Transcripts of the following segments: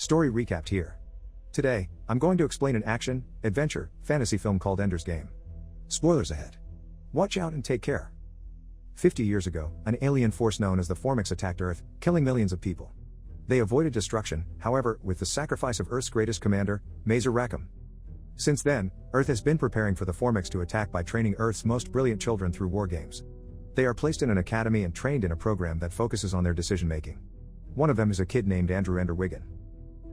Story recapped here. Today, I'm going to explain an action, adventure, fantasy film called Ender's Game. Spoilers ahead. Watch out and take care. 50 years ago, an alien force known as the Formics attacked Earth, killing millions of people. They avoided destruction, however, with the sacrifice of Earth's greatest commander, Mazer Rackham. Since then, Earth has been preparing for the Formics to attack by training Earth's most brilliant children through war games. They are placed in an academy and trained in a program that focuses on their decision-making. One of them is a kid named Andrew Ender Wiggin.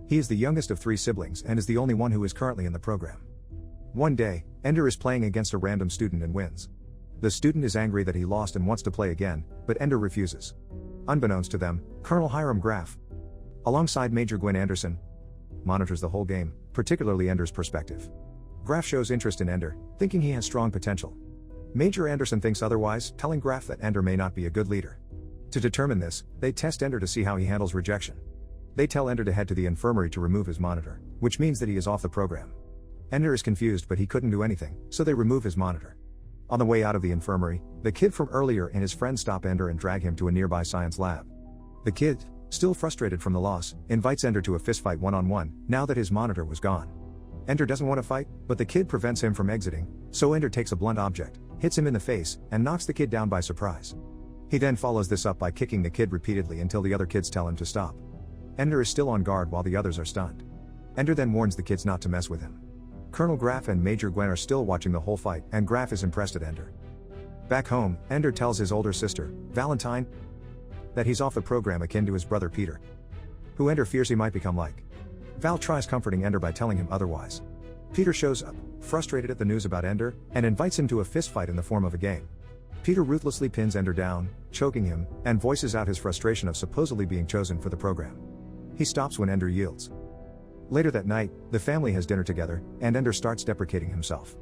He is the youngest of 3 siblings and is the only one who is currently in the program. One day, Ender is playing against a random student and wins. The student is angry that he lost and wants to play again, but Ender refuses. Unbeknownst to them, Colonel Hiram Graff, alongside Major Gwen Anderson, monitors the whole game, particularly Ender's perspective. Graff shows interest in Ender, thinking he has strong potential. Major Anderson thinks otherwise, telling Graff that Ender may not be a good leader. To determine this, they test Ender to see how he handles rejection. They tell Ender to head to the infirmary to remove his monitor, which means that he is off the program. Ender is confused, but he couldn't do anything, so they remove his monitor. On the way out of the infirmary, the kid from earlier and his friend stop Ender and drag him to a nearby science lab. The kid, still frustrated from the loss, invites Ender to a fistfight one-on-one, now that his monitor was gone. Ender doesn't want to fight, but the kid prevents him from exiting, so Ender takes a blunt object, hits him in the face, and knocks the kid down by surprise. He then follows this up by kicking the kid repeatedly until the other kids tell him to stop. Ender is still on guard while the others are stunned. Ender then warns the kids not to mess with him. Colonel Graff and Major Gwen are still watching the whole fight, and Graff is impressed at Ender. Back home, Ender tells his older sister, Valentine, that he's off the program akin to his brother Peter, who Ender fears he might become like. Val tries comforting Ender by telling him otherwise. Peter shows up, frustrated at the news about Ender, and invites him to a fistfight in the form of a game. Peter ruthlessly pins Ender down, choking him, and voices out his frustration of supposedly being chosen for the program. He stops when Ender yields. Later that night, the family has dinner together, and Ender starts deprecating himself.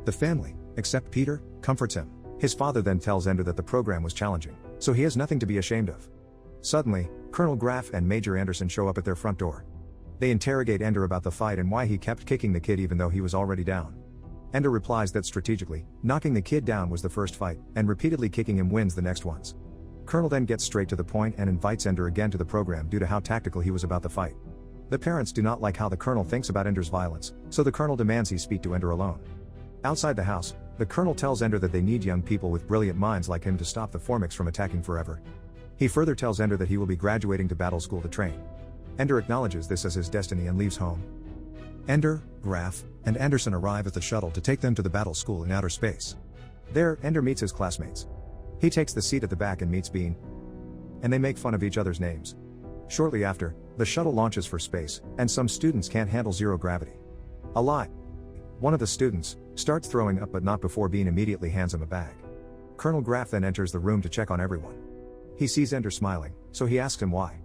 The family, except Peter, comforts him. His father then tells Ender that the program was challenging, so he has nothing to be ashamed of. Suddenly, Colonel Graff and Major Anderson show up at their front door. They interrogate Ender about the fight and why he kept kicking the kid even though he was already down. Ender replies that strategically, knocking the kid down was the first fight, and repeatedly kicking him wins the next ones. Colonel then gets straight to the point and invites Ender again to the program due to how tactical he was about the fight. The parents do not like how the Colonel thinks about Ender's violence, so the Colonel demands he speak to Ender alone. Outside the house, the Colonel tells Ender that they need young people with brilliant minds like him to stop the Formics from attacking forever. He further tells Ender that he will be graduating to battle school to train. Ender acknowledges this as his destiny and leaves home. Ender, Graff, and Anderson arrive at the shuttle to take them to the battle school in outer space. There, Ender meets his classmates. He takes the seat at the back and meets Bean, and they make fun of each other's names. Shortly after, the shuttle launches for space, and some students can't handle zero gravity. A lie. One of the students starts throwing up, but not before Bean immediately hands him a bag. Colonel Graff then enters the room to check on everyone. He sees Ender smiling, so he asks him why.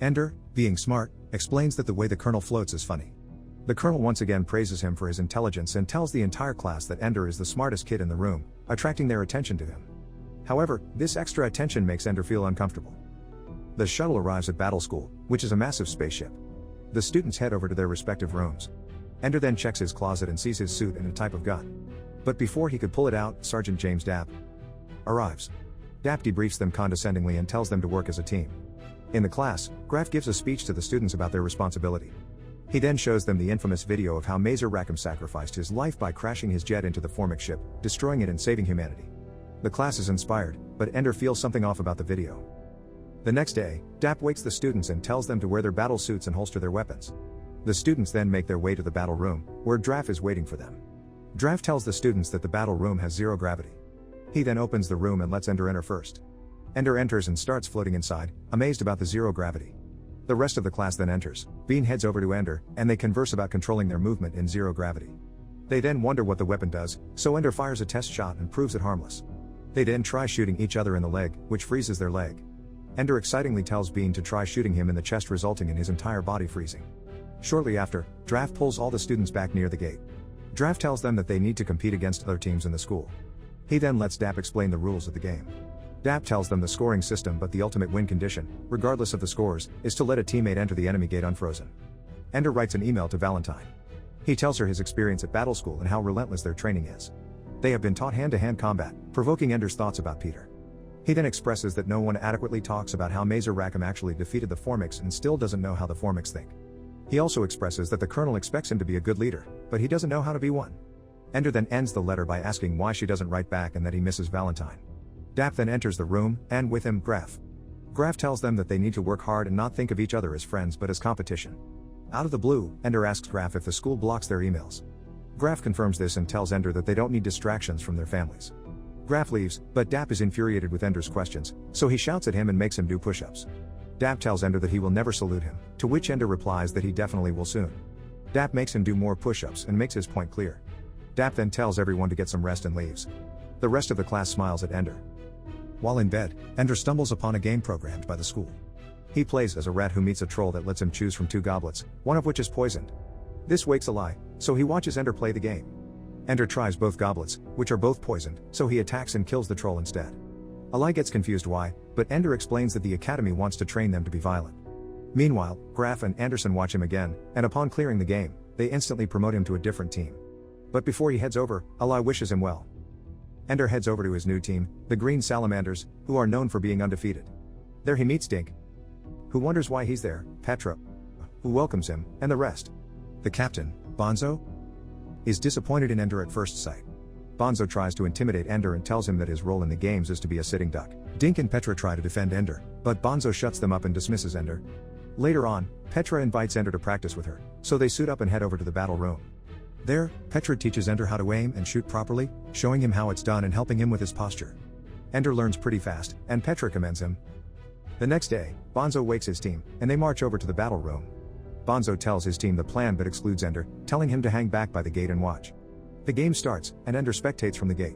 Ender, being smart, explains that the way the Colonel floats is funny. The Colonel once again praises him for his intelligence and tells the entire class that Ender is the smartest kid in the room, attracting their attention to him. However, this extra attention makes Ender feel uncomfortable. The shuttle arrives at battle school, which is a massive spaceship. The students head over to their respective rooms. Ender then checks his closet and sees his suit and a type of gun. But before he could pull it out, Sergeant James Dapp arrives. Dapp debriefs them condescendingly and tells them to work as a team. In the class, Graff gives a speech to the students about their responsibility. He then shows them the infamous video of how Mazer Rackham sacrificed his life by crashing his jet into the Formic ship, destroying it and saving humanity. The class is inspired, but Ender feels something off about the video. The next day, Dapp wakes the students and tells them to wear their battle suits and holster their weapons. The students then make their way to the battle room, where Draff is waiting for them. Draff tells the students that the battle room has zero gravity. He then opens the room and lets Ender enter first. Ender enters and starts floating inside, amazed about the zero gravity. The rest of the class then enters. Bean heads over to Ender, and they converse about controlling their movement in zero gravity. They then wonder what the weapon does, so Ender fires a test shot and proves it harmless. They then try shooting each other in the leg, which freezes their leg. Ender excitingly tells Bean to try shooting him in the chest, resulting in his entire body freezing. Shortly after, Draff pulls all the students back near the gate. Draff tells them that they need to compete against other teams in the school. He then lets Dapp explain the rules of the game. Dapp tells them the scoring system, but the ultimate win condition, regardless of the scores, is to let a teammate enter the enemy gate unfrozen. Ender writes an email to Valentine. He tells her his experience at battle school and how relentless their training is. They have been taught hand-to-hand combat, provoking Ender's thoughts about Peter. He then expresses that no one adequately talks about how Mazer Rackham actually defeated the Formics and still doesn't know how the Formics think. He also expresses that the colonel expects him to be a good leader, but he doesn't know how to be one. Ender then ends the letter by asking why she doesn't write back and that he misses Valentine. Dap then enters the room, and with him, Graf. Graf tells them that they need to work hard and not think of each other as friends but as competition. Out of the blue, Ender asks Graf if the school blocks their emails. Graf confirms this and tells Ender that they don't need distractions from their families. Graf leaves, but Dap is infuriated with Ender's questions, so he shouts at him and makes him do push-ups. Dap tells Ender that he will never salute him, to which Ender replies that he definitely will soon. Dap makes him do more push-ups and makes his point clear. Dap then tells everyone to get some rest and leaves. The rest of the class smiles at Ender. While in bed, Ender stumbles upon a game programmed by the school. He plays as a rat who meets a troll that lets him choose from 2 goblets, one of which is poisoned. This wakes Eli, so he watches Ender play the game. Ender tries both goblets, which are both poisoned, so he attacks and kills the troll instead. Eli gets confused why, but Ender explains that the academy wants to train them to be violent. Meanwhile, Graf and Anderson watch him again, and upon clearing the game, they instantly promote him to a different team. But before he heads over, Eli wishes him well. Ender heads over to his new team, the Green Salamanders, who are known for being undefeated. There he meets Dink, who wonders why he's there, Petra, who welcomes him, and the rest. The captain, Bonzo, is disappointed in Ender at first sight. Bonzo tries to intimidate Ender and tells him that his role in the games is to be a sitting duck. Dink and Petra try to defend Ender, but Bonzo shuts them up and dismisses Ender. Later on, Petra invites Ender to practice with her, so they suit up and head over to the battle room. There, Petra teaches Ender how to aim and shoot properly, showing him how it's done and helping him with his posture. Ender learns pretty fast, and Petra commends him. The next day, Bonzo wakes his team, and they march over to the battle room. Bonzo tells his team the plan but excludes Ender, telling him to hang back by the gate and watch. The game starts, and Ender spectates from the gate.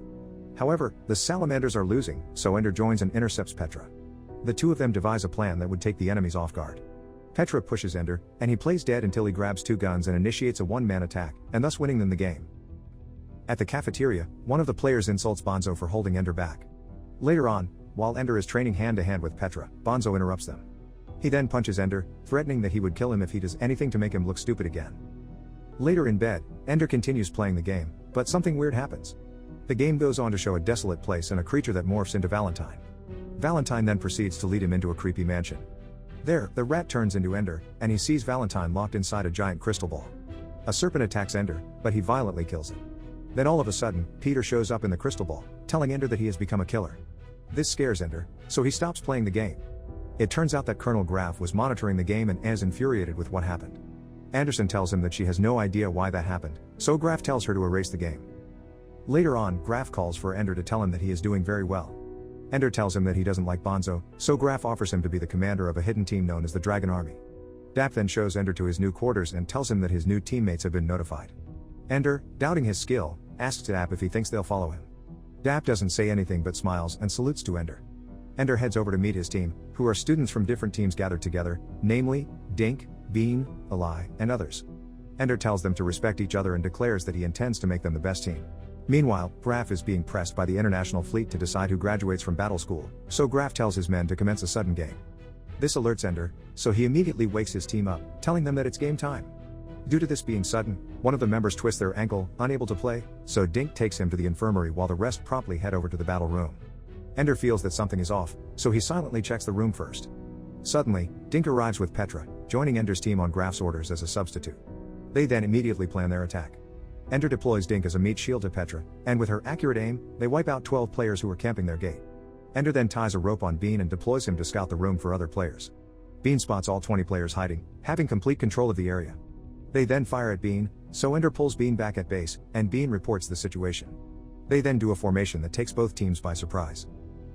However, the Salamanders are losing, so Ender joins and intercepts Petra. The two of them devise a plan that would take the enemies off guard. Petra pushes Ender, and he plays dead until he grabs 2 guns and initiates a one-man attack, and thus winning them the game. At the cafeteria, one of the players insults Bonzo for holding Ender back. Later on, while Ender is training hand-to-hand with Petra, Bonzo interrupts them. He then punches Ender, threatening that he would kill him if he does anything to make him look stupid again. Later in bed, Ender continues playing the game, but something weird happens. The game goes on to show a desolate place and a creature that morphs into Valentine. Valentine then proceeds to lead him into a creepy mansion. There, the rat turns into Ender, and he sees Valentine locked inside a giant crystal ball. A serpent attacks Ender, but he violently kills it. Then all of a sudden, Peter shows up in the crystal ball, telling Ender that he has become a killer. This scares Ender, so he stops playing the game. It turns out that Colonel Graf was monitoring the game and is infuriated with what happened. Anderson tells him that she has no idea why that happened, so Graf tells her to erase the game. Later on, Graf calls for Ender to tell him that he is doing very well. Ender tells him that he doesn't like Bonzo, so Graf offers him to be the commander of a hidden team known as the Dragon Army. Dap then shows Ender to his new quarters and tells him that his new teammates have been notified. Ender, doubting his skill, asks Dap if he thinks they'll follow him. Dap doesn't say anything but smiles and salutes to Ender. Ender heads over to meet his team, who are students from different teams gathered together, namely, Dink, Bean, Eli, and others. Ender tells them to respect each other and declares that he intends to make them the best team. Meanwhile, Graf is being pressed by the International Fleet to decide who graduates from battle school, so Graf tells his men to commence a sudden game. This alerts Ender, so he immediately wakes his team up, telling them that it's game time. Due to this being sudden, one of the members twists their ankle, unable to play, so Dink takes him to the infirmary while the rest promptly head over to the battle room. Ender feels that something is off, so he silently checks the room first. Suddenly, Dink arrives with Petra, joining Ender's team on Graf's orders as a substitute. They then immediately plan their attack. Ender deploys Dink as a meat shield to Petra, and with her accurate aim, they wipe out 12 players who are camping their gate. Ender then ties a rope on Bean and deploys him to scout the room for other players. Bean spots all 20 players hiding, having complete control of the area. They then fire at Bean, so Ender pulls Bean back at base, and Bean reports the situation. They then do a formation that takes both teams by surprise.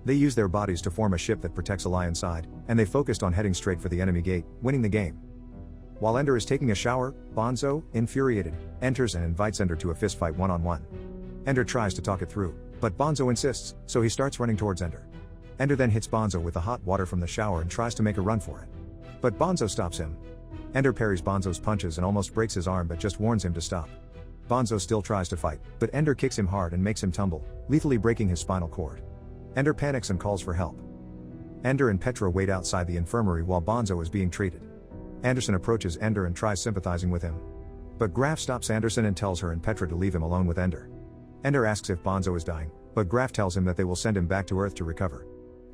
They use their bodies to form a ship that protects a lion side, and they focused on heading straight for the enemy gate, winning the game. While Ender is taking a shower, Bonzo, infuriated, enters and invites Ender to a fistfight one-on-one. Ender tries to talk it through, but Bonzo insists, so he starts running towards Ender. Ender then hits Bonzo with the hot water from the shower and tries to make a run for it. But Bonzo stops him. Ender parries Bonzo's punches and almost breaks his arm but just warns him to stop. Bonzo still tries to fight, but Ender kicks him hard and makes him tumble, lethally breaking his spinal cord. Ender panics and calls for help. Ender and Petra wait outside the infirmary while Bonzo is being treated. Anderson approaches Ender and tries sympathizing with him. But Graf stops Anderson and tells her and Petra to leave him alone with Ender. Ender asks if Bonzo is dying, but Graf tells him that they will send him back to Earth to recover.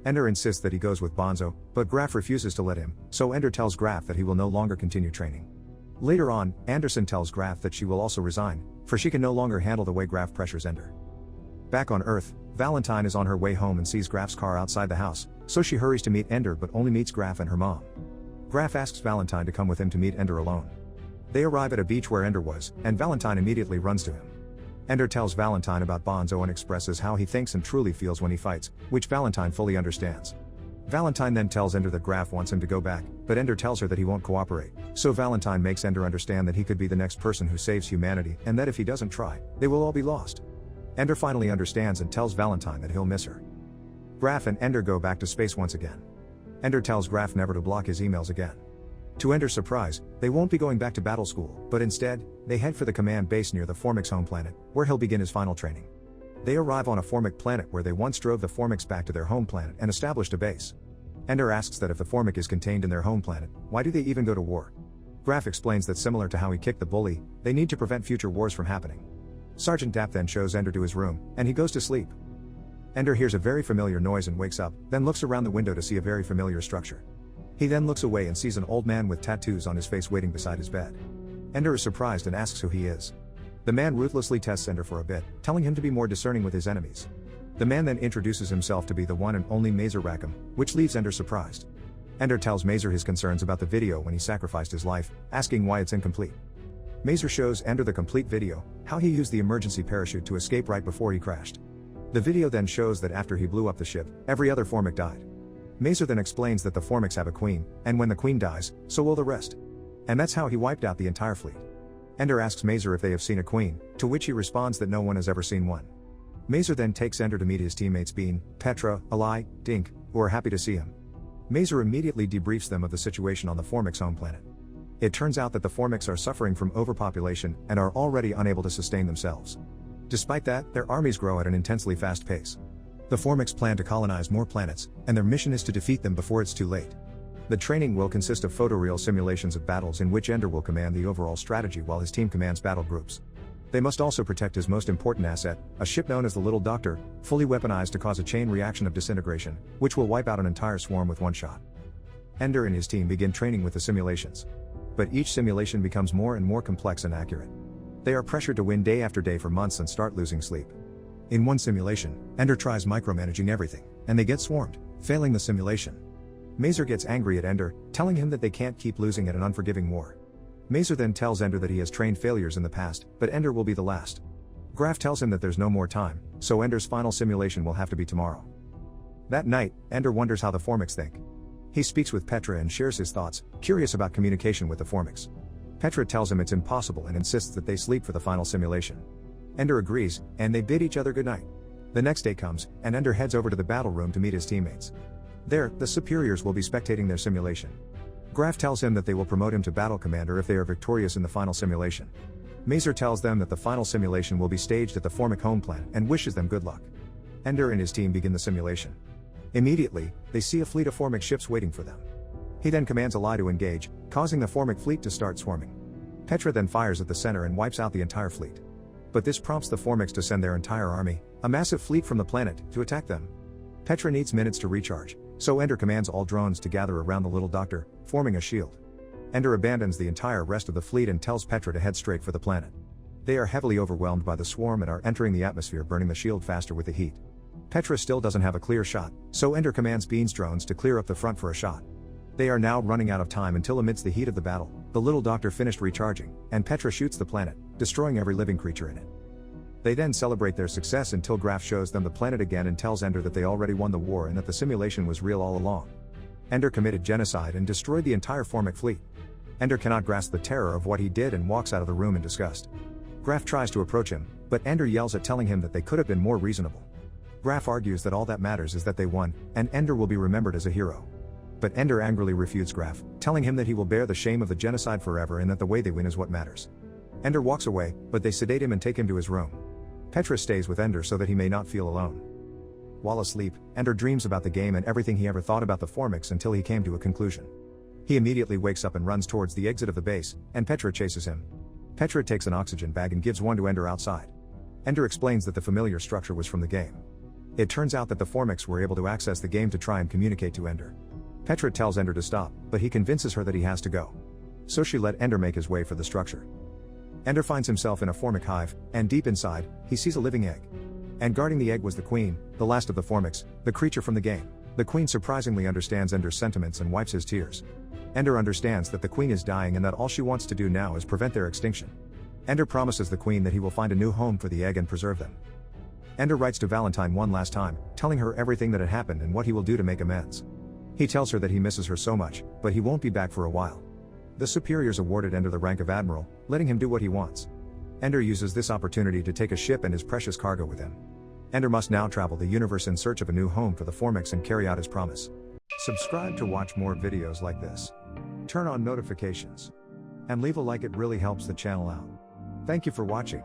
Ender insists that he goes with Bonzo, but Graf refuses to let him, so Ender tells Graf that he will no longer continue training. Later on, Anderson tells Graf that she will also resign, for she can no longer handle the way Graf pressures Ender. Back on Earth, Valentine is on her way home and sees Graf's car outside the house, so she hurries to meet Ender but only meets Graf and her mom. Graf asks Valentine to come with him to meet Ender alone. They arrive at a beach where Ender was, and Valentine immediately runs to him. Ender tells Valentine about Bonzo and expresses how he thinks and truly feels when he fights, which Valentine fully understands. Valentine then tells Ender that Graf wants him to go back, but Ender tells her that he won't cooperate, so Valentine makes Ender understand that he could be the next person who saves humanity and that if he doesn't try, they will all be lost. Ender finally understands and tells Valentine that he'll miss her. Graf and Ender go back to space once again. Ender tells Graf never to block his emails again. To Ender's surprise, they won't be going back to battle school, but instead, they head for the command base near the Formics home planet, where he'll begin his final training. They arrive on a Formic planet where they once drove the Formics back to their home planet and established a base. Ender asks that if the Formic is contained in their home planet, why do they even go to war? Graf explains that similar to how he kicked the bully, they need to prevent future wars from happening. Sergeant Dapp then shows Ender to his room, and he goes to sleep. Ender hears a very familiar noise and wakes up, then looks around the window to see a very familiar structure. He then looks away and sees an old man with tattoos on his face waiting beside his bed. Ender is surprised and asks who he is. The man ruthlessly tests Ender for a bit, telling him to be more discerning with his enemies. The man then introduces himself to be the one and only Mazer Rackham, which leaves Ender surprised. Ender tells Mazer his concerns about the video when he sacrificed his life, asking why it's incomplete. Mazer shows Ender the complete video, how he used the emergency parachute to escape right before he crashed. The video then shows that after he blew up the ship, every other Formic died. Mazer then explains that the Formics have a queen, and when the queen dies, so will the rest. And that's how he wiped out the entire fleet. Ender asks Mazer if they have seen a queen, to which he responds that no one has ever seen one. Mazer then takes Ender to meet his teammates Bean, Petra, Ali, Dink, who are happy to see him. Mazer immediately debriefs them of the situation on the Formics home planet. It turns out that the Formics are suffering from overpopulation and are already unable to sustain themselves. Despite that, their armies grow at an intensely fast pace. The Formics plan to colonize more planets, and their mission is to defeat them before it's too late. The training will consist of photoreal simulations of battles in which Ender will command the overall strategy while his team commands battle groups. They must also protect his most important asset, a ship known as the Little Doctor, fully weaponized to cause a chain reaction of disintegration, which will wipe out an entire swarm with one shot. Ender and his team begin training with the simulations. But each simulation becomes more and more complex and accurate. They are pressured to win day after day for months and start losing sleep. In one simulation, Ender tries micromanaging everything, and they get swarmed, failing the simulation. Mazer gets angry at Ender, telling him that they can't keep losing at an unforgiving war. Mazer then tells Ender that he has trained failures in the past, but Ender will be the last. Graf tells him that there's no more time, so Ender's final simulation will have to be tomorrow. That night, Ender wonders how the Formics think. He speaks with Petra and shares his thoughts, curious about communication with the Formics. Petra tells him it's impossible and insists that they sleep for the final simulation. Ender agrees, and they bid each other goodnight. The next day comes, and Ender heads over to the battle room to meet his teammates. There, the superiors will be spectating their simulation. Graf tells him that they will promote him to battle commander if they are victorious in the final simulation. Mazer tells them that the final simulation will be staged at the Formic home planet and wishes them good luck. Ender and his team begin the simulation. Immediately, they see a fleet of Formic ships waiting for them. He then commands Ali to engage, causing the Formic fleet to start swarming. Petra then fires at the center and wipes out the entire fleet. But this prompts the Formics to send their entire army, a massive fleet from the planet, to attack them. Petra needs minutes to recharge, so Ender commands all drones to gather around the Little Doctor, forming a shield. Ender abandons the entire rest of the fleet and tells Petra to head straight for the planet. They are heavily overwhelmed by the swarm and are entering the atmosphere, burning the shield faster with the heat. Petra still doesn't have a clear shot, so Ender commands Bean's drones to clear up the front for a shot. They are now running out of time until amidst the heat of the battle, the Little Doctor finished recharging, and Petra shoots the planet, destroying every living creature in it. They then celebrate their success until Graf shows them the planet again and tells Ender that they already won the war and that the simulation was real all along. Ender committed genocide and destroyed the entire Formic fleet. Ender cannot grasp the terror of what he did and walks out of the room in disgust. Graf tries to approach him, but Ender yells at telling him that they could have been more reasonable. Graf argues that all that matters is that they won, and Ender will be remembered as a hero. But Ender angrily refutes Graf, telling him that he will bear the shame of the genocide forever and that the way they win is what matters. Ender walks away, but they sedate him and take him to his room. Petra stays with Ender so that he may not feel alone. While asleep, Ender dreams about the game and everything he ever thought about the Formics until he came to a conclusion. He immediately wakes up and runs towards the exit of the base, and Petra chases him. Petra takes an oxygen bag and gives one to Ender outside. Ender explains that the familiar structure was from the game. It turns out that the Formics were able to access the game to try and communicate to Ender. Petra tells Ender to stop, but he convinces her that he has to go. so she let Ender make his way for the structure. Ender finds himself in a Formic hive, and deep inside, he sees a living egg. And guarding the egg was the queen, the last of the Formics, the creature from the game. The queen surprisingly understands Ender's sentiments and wipes his tears. Ender understands that the queen is dying and that all she wants to do now is prevent their extinction. Ender promises the queen that he will find a new home for the egg and preserve them. Ender writes to Valentine one last time, telling her everything that had happened and what he will do to make amends. He tells her that he misses her so much, but he won't be back for a while. The superiors awarded Ender the rank of admiral, letting him do what he wants. Ender uses this opportunity to take a ship and his precious cargo with him. Ender must now travel the universe in search of a new home for the Formics and carry out his promise. Subscribe to watch more videos like this. Turn on notifications. And leave a like, it really helps the channel out. Thank you for watching.